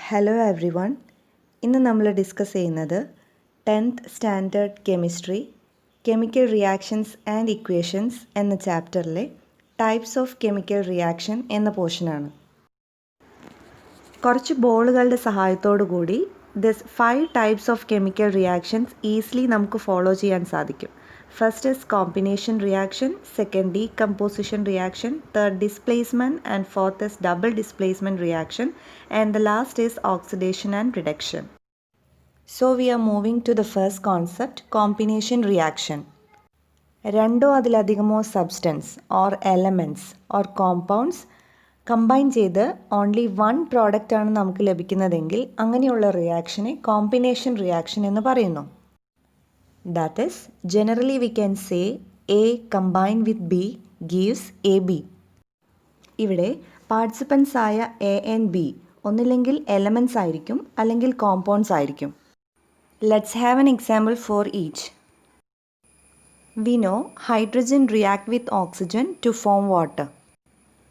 Hello every one. ഇന്ന് നമ്മൾ discuss ചെയ്യുന്നത് 10th standard chemistry chemical reactions and equations എന്ന ചാപ്റ്ററിലെ ടൈപ്സ് ഓഫ് കെമിക്കൽ റിയാക്ഷൻ എന്ന പോർഷനാണ്. കുറച്ച് ബോളുകളുടെ സഹായത്തോടു കൂടി this 5 types of chemical reactions easily നമുക്ക് ഫോളോ ചെയ്യാൻ സാധിക്കും. First is combination reaction, second decomposition reaction, third displacement, and fourth is double displacement reaction, and the last is oxidation and reduction. So we are moving to the first concept, combination reaction. രണ്ടോ അതിലധികമോ substance or elements or compounds combine ചെയ്ത് only one product ആണ് നമുക്ക് ലഭിക്കുന്നതെങ്കിൽ അങ്ങനെയുള്ള റിയാക്ഷനെ combination reaction എന്ന് പറയുന്നു. That is, generally we can say A combined with B gives AB. ഇവിടെ participants ആയ എ ആൻഡ് ബി ഒന്നില്ലെങ്കിൽ എലമെൻറ്റ്സ് ആയിരിക്കും അല്ലെങ്കിൽ കോമ്പൗണ്ട്സ് ആയിരിക്കും. Let's have an example for each. We know hydrogen react with oxygen to form water.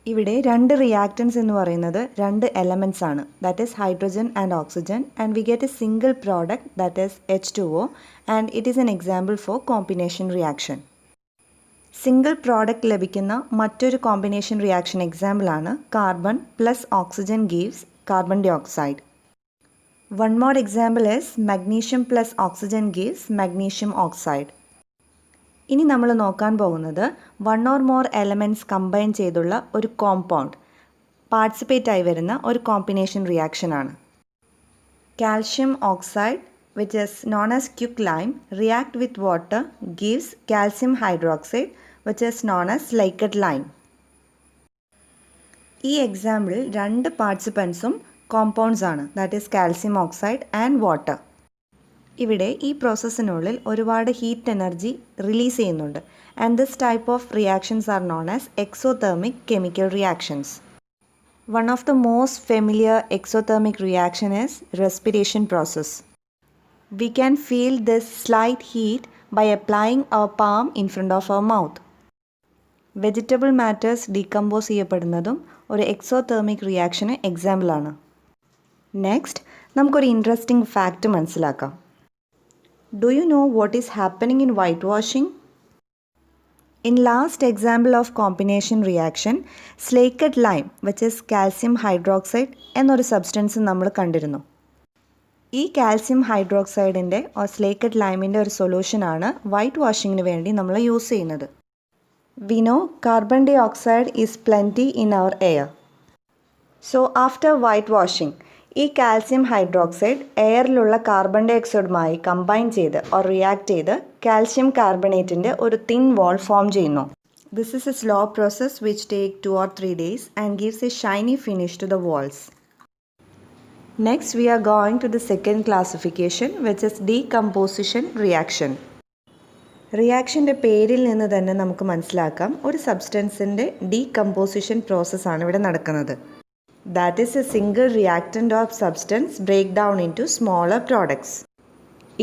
ഇവിടെ രണ്ട് reactance എന്ന് പറയുന്നത് രണ്ട് എലമെൻറ്റ്സ് ആണ്, that is hydrogen and oxygen, and we get a single product that is H2O, and it is an example for combination reaction. Single product ലഭിക്കുന്ന മറ്റൊരു combination reaction എക്സാമ്പിളാണ് carbon plus oxygen gives carbon dioxide. One more example is magnesium plus oxygen gives magnesium oxide. ഇനി നമ്മൾ നോക്കാൻ പോകുന്നത് one or more elements combine ചെയ്തുള്ള ഒരു compound participate ആയി വരുന്ന ഒരു കോമ്പിനേഷൻ റിയാക്ഷനാണ്. Calcium oxide which is known as quicklime react with water gives calcium hydroxide which is known as slaked lime. ഈ എക്സാമ്പിളിൽ രണ്ട് പാർട്ടിസിപ്പൻസും കോമ്പൗണ്ട്സ് ആണ്, that is calcium oxide and water. ഇവിടെ ഈ പ്രോസസ്സിനുള്ളിൽ ഒരുപാട് ഹീറ്റ് എനർജി റിലീസ് ചെയ്യുന്നുണ്ട്, and this type of reactions are known as exothermic chemical reactions. One of the most familiar exothermic reaction is respiration process. We can feel this slight heat by applying our palm in front of our mouth. Vegetable matters decompose ചെയ്യപ്പെടുന്നതും ഒരു exothermic റിയാക്ഷന് എക്സാമ്പിളാണ്. Next നമുക്കൊരു interesting fact മനസ്സിലാക്കാം. Do you know what is happening in whitewashing? In last example of combination reaction, slaked lime which is calcium hydroxide എന്നൊരു substance നമ്മൾ കണ്ടിരുന്നു. ഈ കാൽസ്യം ഹൈഡ്രോക്സൈഡിൻ്റെ ഓർ സ്ലേക്കഡ് ലൈമിൻ്റെ ഒരു സൊല്യൂഷനാണ് വൈറ്റ് വാഷിങ്ങിന് വേണ്ടി നമ്മൾ യൂസ് ചെയ്യുന്നത്. We know carbon dioxide is plenty in our air. So after white washing, ഈ calcium hydroxide എയറിലുള്ള കാർബൺ ഡൈ ഓക്സൈഡുമായി കമ്പൈൻ ചെയ്ത് ഓർ റിയാക്ട് ചെയ്ത് കാൽസ്യം കാർബണേറ്റിൻ്റെ ഒരു തിൻ വാൾ ഫോം ചെയ്യുന്നു. This is a slow process which take 2 or 3 days and gives a shiny finish to the walls. Next we are going to the second classification which is decomposition reaction. റിയാക്ഷൻ്റെ പേരിൽ നിന്ന് തന്നെ നമുക്ക് മനസ്സിലാക്കാം ഒരു സബ്സ്റ്റൻസിൻ്റെ decomposition പ്രോസസ്സാണ് ഇവിടെ നടക്കുന്നത്. That is, a single reactant or substance break down into smaller products.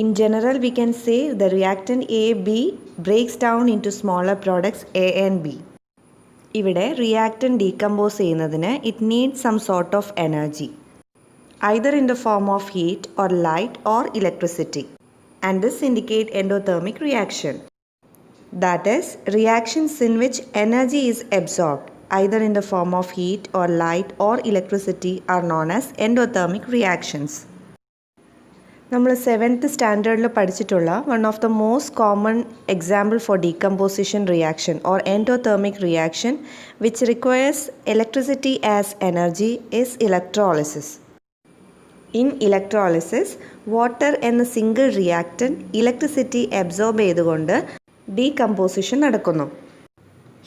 In general, we can say the reactant A, B breaks down into smaller products A and B. ഇവിടെ reactant decompose ചെയ്യുന്നതിന് it needs some sort of energy, either in the form of heat or light or electricity, and this indicate endothermic reaction. That is, reactions in which energy is absorbed either in the form of heat or light or electricity are known as endothermic reactions. നമ്മൾ 7th സ്റ്റാൻഡേർഡിൽ പഠിച്ചിട്ടുള്ള one of the most common example for decomposition reaction or endothermic reaction which requires electricity as energy is electrolysis. In electrolysis water എന്ന single reactant electricity absorb ചെയ്തുകൊണ്ട് decomposition നടക്കുന്നു.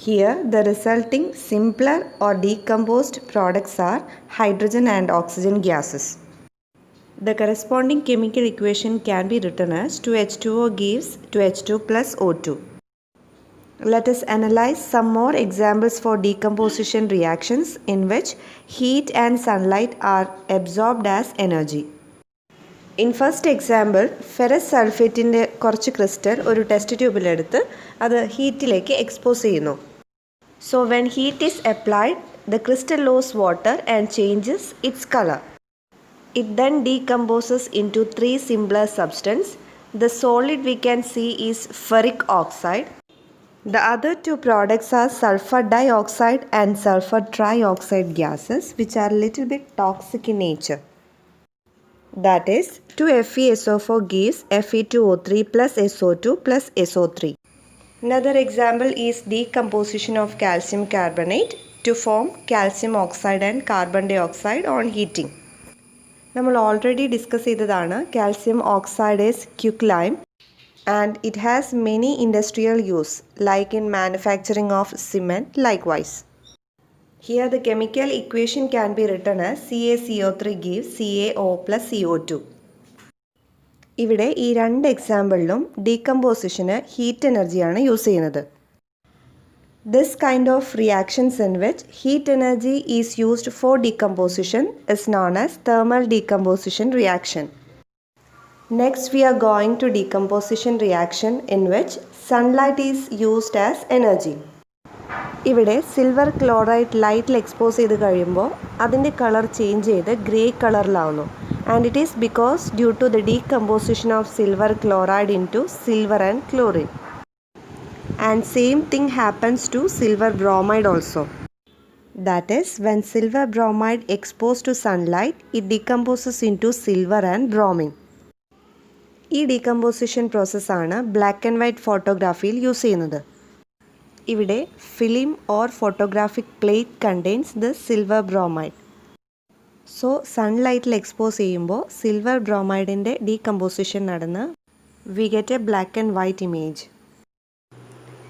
Here, the resulting simpler or decomposed products are hydrogen and oxygen gases. The corresponding chemical equation can be written as 2H2O gives 2H2 plus O2. Let us analyze some more examples for decomposition reactions in which heat and sunlight are absorbed as energy. In first example, ferrous sulfateൻ്റെ കുറച്ച് crystal ഒരു test ട്യൂബിലെടുത്ത് അത് ഹീറ്റിലേക്ക് expose ചെയ്യുന്നു. So when heat is applied, the crystal loses water and changes its color. It then decomposes into three simpler substances. The solid we can see is ferric oxide. The other two products are sulfur dioxide and sulfur trioxide gases, which are a little bit toxic in nature. That is, 2FeSO4 gives Fe2O3 plus SO2 plus SO3. Another example is decomposition of calcium carbonate to form calcium oxide and carbon dioxide on heating. നമ്മൾ already discuss ചെയ്തതാണ് calcium oxide is quicklime and it has many industrial use like in manufacturing of cement likewise. Here the chemical equation can be written as CaCO3 gives CaO plus CO2. ഇവിടെ ഈ രണ്ട് എക്സാമ്പിളിലും ഡീകമ്പോസിഷന് heat എനർജിയാണ് use ചെയ്യുന്നത്. This kind of reactions in which heat energy is used for decomposition is known as thermal decomposition reaction. Next we are going to decomposition reaction in which sunlight is used as energy. ഇവിടെ silver chloride ലൈറ്റിൽ expose ചെയ്ത് കഴിയുമ്പോൾ അതിൻ്റെ colour change ചെയ്ത് grey കളറിലാവുന്നു. And it is because due to the decomposition of silver chloride into silver and chlorine. And same thing happens to silver bromide also. That is, when silver bromide exposed to sunlight, it decomposes into silver and bromine. ഈ decomposition പ്രോസസ്സാണ് black and white ഫോട്ടോഗ്രാഫിയിൽ use ചെയ്യുന്നത്. ഇവിടെ film or photographic plate contains the silver bromide. So സൺലൈറ്റിൽ expose ചെയ്യുമ്പോൾ silver ബ്രോമൈഡിൻ്റെ decomposition നടന്ന് we get a black and white image.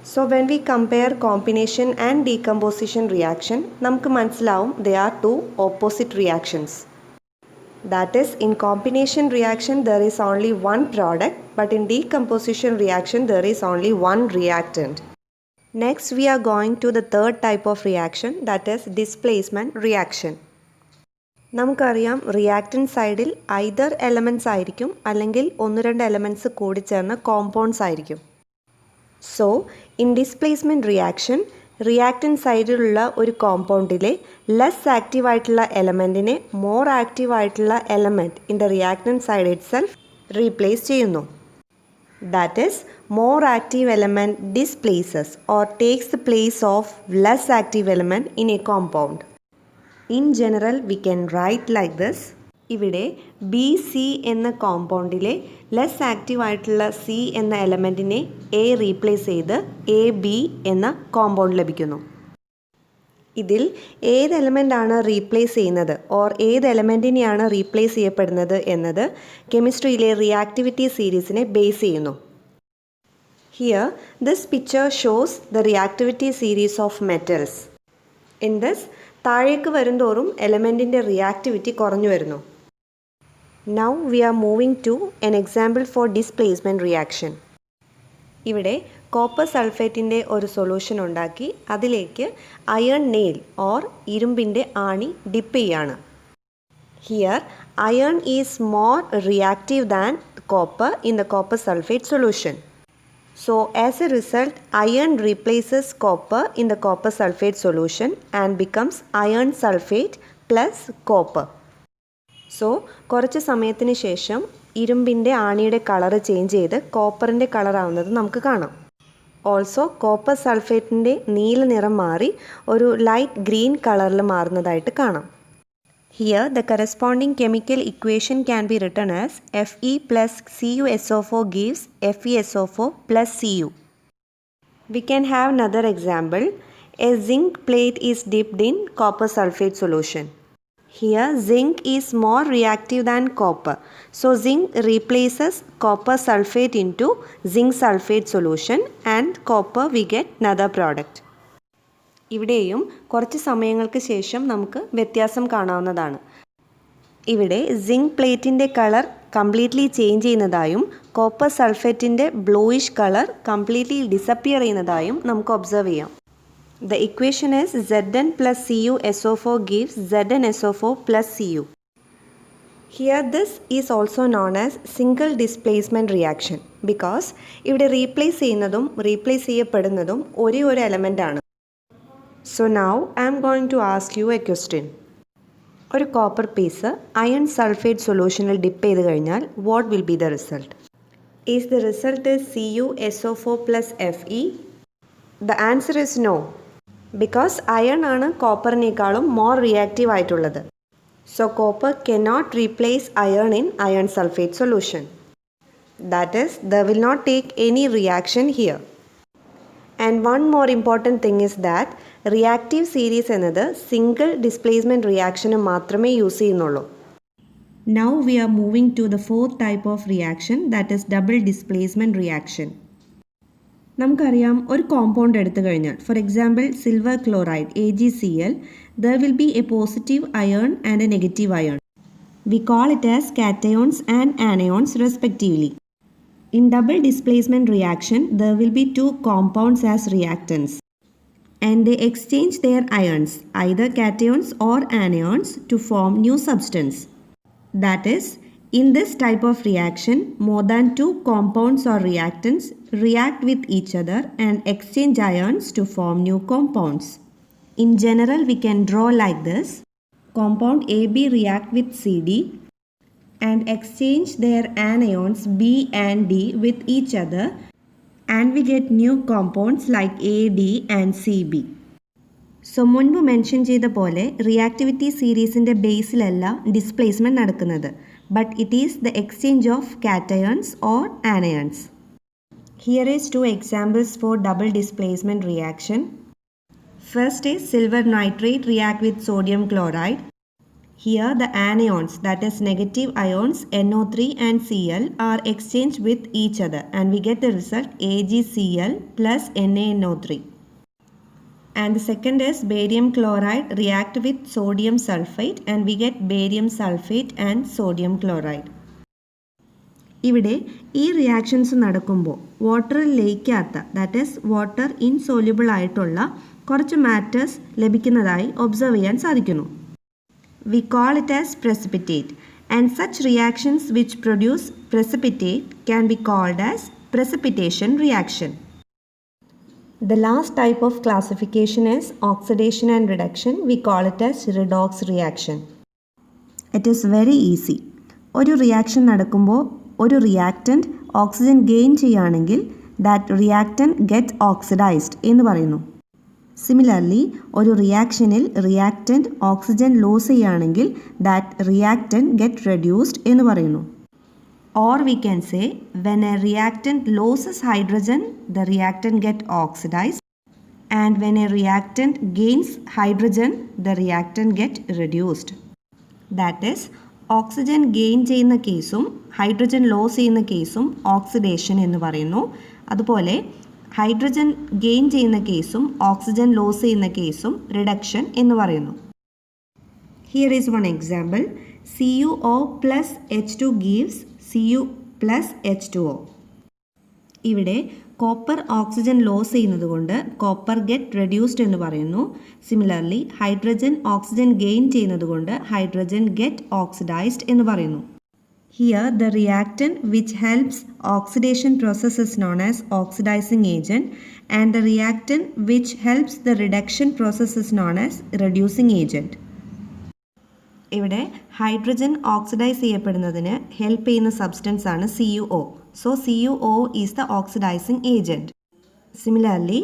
So when we compare combination and decomposition reaction, നമുക്ക് മനസ്സിലാവും there are two opposite reactions. That is, in combination reaction there is only one product, but in decomposition reaction there is only one reactant. Next we are going to the third type of reaction, that is displacement reaction. നമുക്കറിയാം reactant സൈഡിൽ either elements ആയിരിക്കും അല്ലെങ്കിൽ ഒന്ന് രണ്ട് elements കൂടിച്ചേർന്ന compounds ആയിരിക്കും. So in displacement reaction reactant സൈഡിലുള്ള ഒരു കോമ്പൗണ്ടിലെ ലെസ് ആക്റ്റീവായിട്ടുള്ള എലമെൻറ്റിനെ മോർ ആക്റ്റീവായിട്ടുള്ള element in the reactant side itself replace ചെയ്യുന്നു. That is more active element displaces or takes the place of less active element in a compound. In general we can write like this. ഇവിടെ BC എന്ന കോമ്പൗണ്ടിലെ less active ആയിട്ടുള്ള C എന്ന എലമെൻറ്റിനെ A replace ചെയ്ത് AB എന്ന compound ലഭിക്കുന്നു. ഇതിൽ ഏത് എലമെൻ്റാണ് റീപ്ലേസ് ചെയ്യുന്നത് ഓർ ഏത് എലമെൻറ്റിനെയാണ് റീപ്ലേസ് ചെയ്യപ്പെടുന്നത് എന്നത് കെമിസ്ട്രിയിലെ റിയാക്ടിവിറ്റി സീരീസിനെ ബേസ് ചെയ്യുന്നു. Here this picture shows the reactivity series of metals. In this താഴേക്ക് വരുന്തോറും എലമെൻറ്റിൻ്റെ റിയാക്ടിവിറ്റി കുറഞ്ഞു വരുന്നു. Now we are moving to an example for displacement reaction. ഇവിടെ കോപ്പർ സൾഫേറ്റിൻ്റെ ഒരു സൊല്യൂഷൻ ഉണ്ടാക്കി അതിലേക്ക് അയൺ നെയിൽ ഓർ ഇരുമ്പിൻ്റെ ആണി ഡിപ്പ് ചെയ്യാണ്. Here iron is more reactive than copper in the copper sulphate solution. So as a result, iron replaces copper in the copper sulfate solution and becomes iron sulfate plus copper. So കുറച്ച് സമയത്തിന് ശേഷം ഇരുമ്പിൻ്റെ ആണിയുടെ colour change ചെയ്ത് കോപ്പറിൻ്റെ കളറാവുന്നത് നമുക്ക് കാണാം. Also copper സൾഫേറ്റിൻ്റെ നീല നിറം മാറി ഒരു ലൈറ്റ് ഗ്രീൻ കളറിൽ മാറുന്നതായിട്ട് കാണാം. Here the corresponding chemical equation can be written as Fe plus CuSO4 gives FeSO4 plus Cu. We can have another example. A zinc plate is dipped in copper sulfate solution. Here zinc is more reactive than copper. So zinc replaces copper sulfate into zinc sulfate solution and copper we get another product. ഇവിടെയും കുറച്ച് സമയങ്ങൾക്ക് ശേഷം നമുക്ക് വ്യത്യാസം കാണാവുന്നതാണ്. ഇവിടെ zinc പ്ലേറ്റിൻ്റെ colour completely change ചെയ്യുന്നതായും copper സൾഫേറ്റിൻ്റെ ബ്ലൂയിഷ് കളർ കംപ്ലീറ്റ്ലി ഡിസപ്പിയർ ചെയ്യുന്നതായും നമുക്ക് ഒബ്സർവ് ചെയ്യാം. The equation is Zn plus CuSO4 gives ZnSO4 plus Cu. Here this is also known as single displacement reaction because ഇവിടെ റീപ്ലേസ് ചെയ്യുന്നതും replace ചെയ്യപ്പെടുന്നതും ഒരേ ഒരു element ആണ്. So now I am going to ask you a question. ഒരു copper piece iron sulphate സൊല്യൂഷനിൽ dip ചെയ്ത് കഴിഞ്ഞാൽ what will be the result? Is the result CuSO4 plus Fe? The answer is no, because iron ആണ് കോപ്പറിനേക്കാളും more reactive ആയിട്ടുള്ളത്. So copper cannot replace iron in iron sulphate solution. That is the will not take any reaction here. And one more important thing is that reactive series എന്നത് single displacement റിയാക്ഷന് മാത്രമേ use ചെയ്യുന്നുള്ളൂ. Now we are moving to the fourth type of reaction, that is double displacement reaction. നമുക്കറിയാം ഒരു compound എടുത്തു കഴിഞ്ഞാൽ, for example silver chloride AgCl, there will be a positive ion and a negative ion. We call it as cations and anions respectively. In double displacement reaction, there will be two compounds as reactants, and they exchange their ions, either cations or anions, to form new substance. That is, in this type of reaction, more than two compounds or reactants react with each other and exchange ions to form new compounds. In general, we can draw like this. Compound AB react with CD and exchange their anions B and D with each other, and we get new compounds like AD and CB. So മുൻപ് mention ചെയ്ത പോലെ reactivity സീരീസിൻ്റെ ബേസിലല്ല displacement നടക്കുന്നത്, but it is the exchange of cations or anions. Here is two examples for double displacement reaction. First is silver nitrate react with sodium chloride. Here the anions, that is negative ions NO3 and Cl, are exchanged with each other, and we get the result AgCl plus NaNO3. And the second is barium chloride react with sodium sulfate, and we get barium sulfate and sodium chloride. ഇവിടെ ഈ reactions നടക്കുമ്പോൾ വാട്ടറിൽ ലയിക്കാത്ത, that is water insoluble ആയിട്ടുള്ള കുറച്ച് matters ലഭിക്കുന്നതായി observe ചെയ്യാൻ സാധിക്കുന്നു. We call it as precipitate, and such reactions which produce precipitate can be called as precipitation reaction. The last type of classification is oxidation and reduction. We call it as redox reaction. It is very easy. ഒരു reaction നടക്കുമ്പോൾ ഒരു reactant oxygen gain ചെയ്യുകയാണെങ്കിൽ that reactant get oxidised എന്ന് പറയുന്നു. Similarly ഒരു റിയാക്ഷനിൽ reactant oxygen loss ചെയ്യുകയാണെങ്കിൽ that reactant get reduced എന്ന് പറയുന്നു. Or we can say when A reactant losses hydrogen the reactant get oxidised, and when A reactant gains hydrogen the reactant get reduced. That is oxygen gain ചെയ്യുന്ന കേസും hydrogen loss ചെയ്യുന്ന കേസും oxidation എന്ന് പറയുന്നു. അതുപോലെ hydrogen gain ചെയ്യുന്ന കേസും oxygen loss ചെയ്യുന്ന കേസും റിഡക്ഷൻ എന്ന് പറയുന്നു. Here is one example. CuO plus H2 gives Cu plus H2O. ഇവിടെ കോപ്പർ ഓക്സിജൻ ലോസ് ചെയ്യുന്നത് കൊണ്ട് കോപ്പർ ഗെറ്റ് റെഡ്യൂസ്ഡ് എന്ന് പറയുന്നു. സിമിലർലി ഹൈഡ്രജൻ ഓക്സിജൻ ഗെയിൻ ചെയ്യുന്നത് കൊണ്ട് ഹൈഡ്രജൻ ഗെറ്റ് ഓക്സിഡൈസ്ഡ് എന്ന് പറയുന്നു. Here the reactant which helps oxidation process is known as oxidizing agent, and the reactant which helps the reduction process is known as reducing agent. ഇവിടെ hydrogen oxidise ചെയ്യപ്പെടുന്നതിന് help ചെയ്യുന്ന substance ആണ് CuO. So CuO is the oxidising agent. Similarly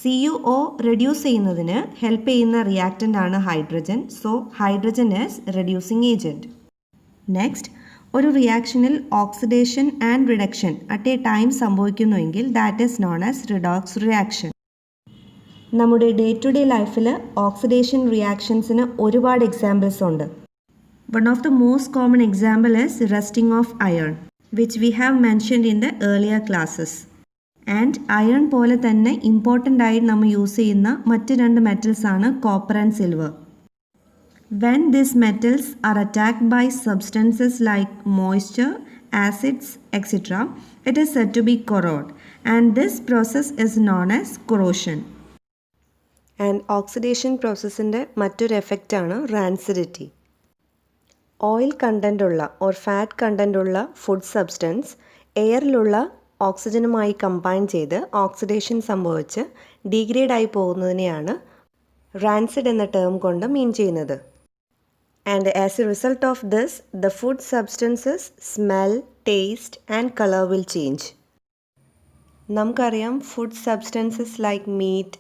CuO reduce ചെയ്യുന്നതിന് help ചെയ്യുന്ന reactant ആണ് hydrogen. So hydrogen is reducing agent. Next, ഒരു റിയാക്ഷനിൽ oxidation and reduction at a time സംഭവിക്കുന്നുവെങ്കിൽ that is known as redox reaction. നമ്മുടെ day to day ലൈഫിൽ oxidation റിയാക്ഷൻസിന് ഒരുപാട് എക്സാമ്പിൾസ് ഉണ്ട്. One of the most common example is rusting of iron, which we have mentioned in the earlier classes. And iron പോലെ തന്നെ important ആയി നമ്മൾ use ചെയ്യുന്ന മറ്റ് രണ്ട് മെറ്റൽസ് ആണ് copper and silver. When these metals are attacked by substances like moisture, acids, etc., it is said to be corrode, and this process is known as corrosion. And oxidation processന്റെ മറ്റൊരു effect ആണ് rancidity. Oil content ഉള്ള or fat content ഉള്ള food substance എയറിലുള്ള ഓക്സിജനുമായി combine ചെയ്ത് oxidation സംഭവിച്ച് degrade ആയി പോകുന്നതിനെയാണ് rancid എന്ന term കൊണ്ട് മീൻ ചെയ്യുന്നത്. And as a result of this, the food substances, smell, taste and color will change. നമുക്കറിയാം food substances like meat,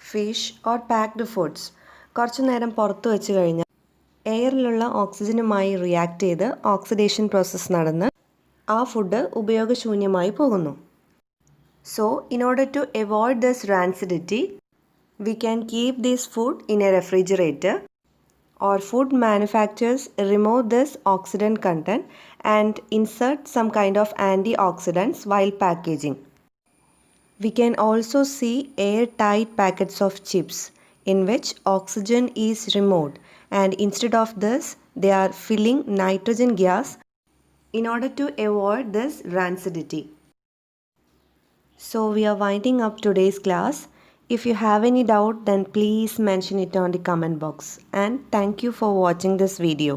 fish or packed foods കുറച്ചു നേരം പുറത്ത് വെച്ച് കഴിഞ്ഞാൽ എയറിലുള്ള ഓക്സിജനുമായി റിയാക്ട് ചെയ്ത് ഓക്സിഡേഷൻ പ്രോസസ്സ് നടന്ന് ആ ഫുഡ് ഉപയോഗശൂന്യമായി പോകുന്നു. So in order to avoid this rancidity, we can keep this food in a refrigerator, or food manufacturers remove this oxidant content and insert some kind of antioxidants while packaging. We can also see airtight packets of chips in which oxygen is removed, and instead of this they are filling nitrogen gas in order to avoid this rancidity. So we are winding up today's class. If you have any doubt, then please mention it on the comment box. And thank you for watching this video.